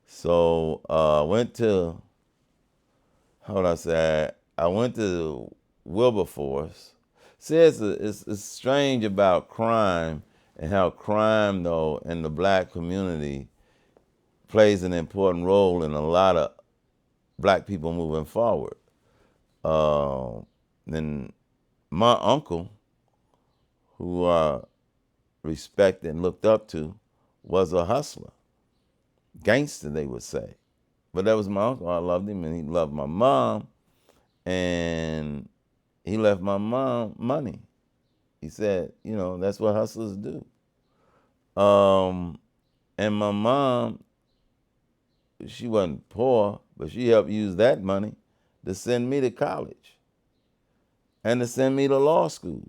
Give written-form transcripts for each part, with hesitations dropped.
So I went to, how would I say, I went to Wilberforce. See, it's strange about crime and how crime, though, in the black community plays an important role in a lot of black people moving forward. Uh, then my uncle, who I respected and looked up to, was a hustler, gangster, they would say. But that was my uncle. I loved him, and he loved my mom, and he left my mom money. He said, that's what hustlers do. Um, and my mom, she wasn't poor, but she helped use that money to send me to college and to send me to law school.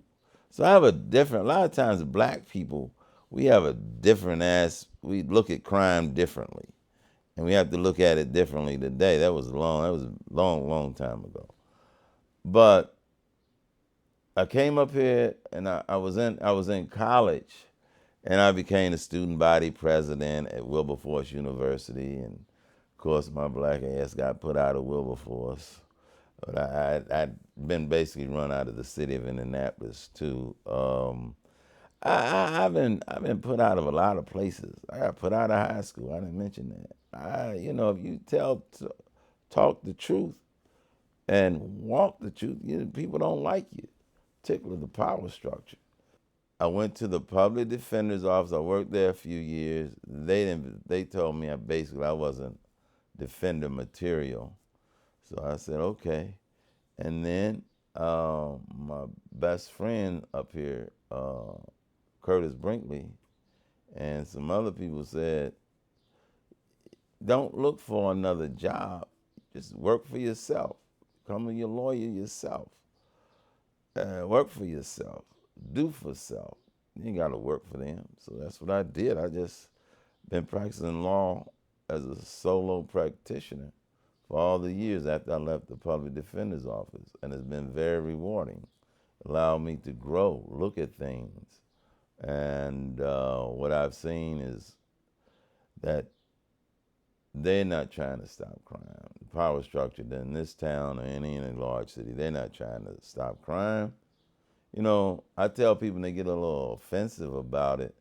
So I have a lot of times black people, we have a different we look at crime differently. And we have to look at it differently today. That was a long, long time ago. But I came up here and I was in college and I became the student body president at Wilberforce University, and of course my black ass got put out of Wilberforce. But I'd been basically run out of the city of Indianapolis too. I've been put out of a lot of places. I got put out of high school. I didn't mention that. If you talk the truth and walk the truth, people don't like you. Particularly the power structure. I went to the public defender's office. I worked there a few years. They didn't. They told me I wasn't defender material. So I said okay. And then my best friend up here, Curtis Brinkley, and some other people said, don't look for another job. Just work for yourself. Become your lawyer yourself. Work for yourself. Do for self. You ain't got to work for them. So that's what I did. I just been practicing law as a solo practitioner for all the years after I left the public defender's office. And it's been very rewarding. Allowed me to grow, look at things. And what I've seen is that they're not trying to stop crime. The power structure in this town or any large city, they're not trying to stop crime. I tell people, they get a little offensive about it.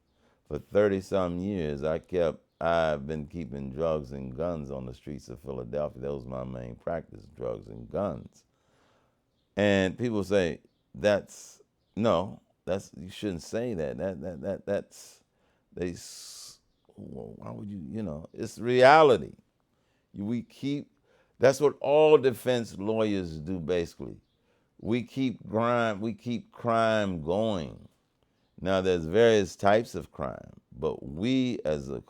For 30 some years, I've been keeping drugs and guns on the streets of Philadelphia. That was my main practice, drugs and guns. And people say, that's, no, you shouldn't say that. They, well, why would it's reality. We keep, that's what all defense lawyers do basically. We keep crime going. Now there's various types of crime, but we as a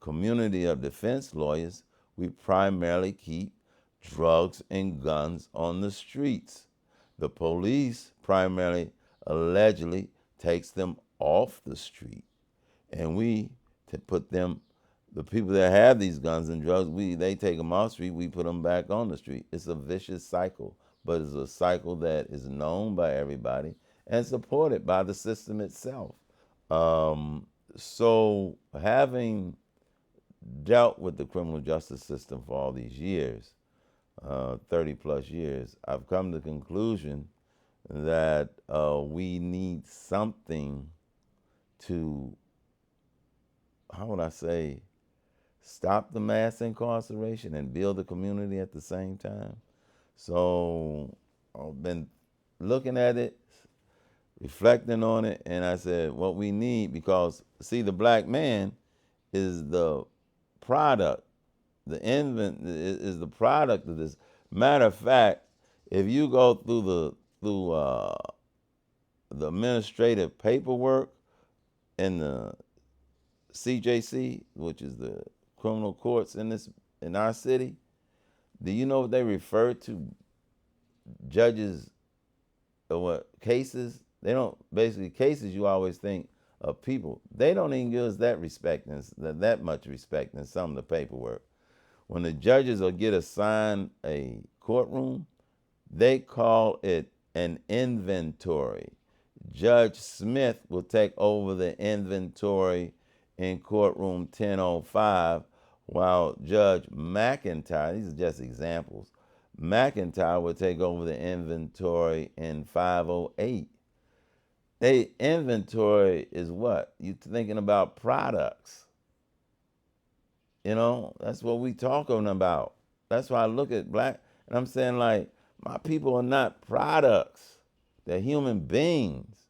community of defense lawyers, we primarily keep drugs and guns on the streets. The police primarily allegedly takes them off the street, and we to put them, the people that have these guns and drugs, they take them off the street, we put them back on the street. It's a vicious cycle, but it's a cycle that is known by everybody and supported by the system itself. So having dealt with the criminal justice system for all these years, 30 plus years, I've come to the conclusion that we need something to, how would I say, stop the mass incarceration and build a community at the same time. So I've been looking at it, reflecting on it, and I said, what we need, because see, the black man is the product, the infant is the product of this. Matter of fact, if you go through the administrative paperwork in the CJC, which is the criminal courts in our city, do you know what they refer to judges or what cases? They don't, basically cases, you always think of people. They don't even give us that respect and that much respect in some of the paperwork. When the judges will get assigned a courtroom, they call it an inventory. Judge Smith will take over the inventory in courtroom 1005, while Judge McIntyre, these are just examples, McIntyre would take over the inventory in 508. They inventory is what? You thinking about products. You know, that's what we talking about. That's why I look at black, and I'm saying, like, my people are not products. They're human beings.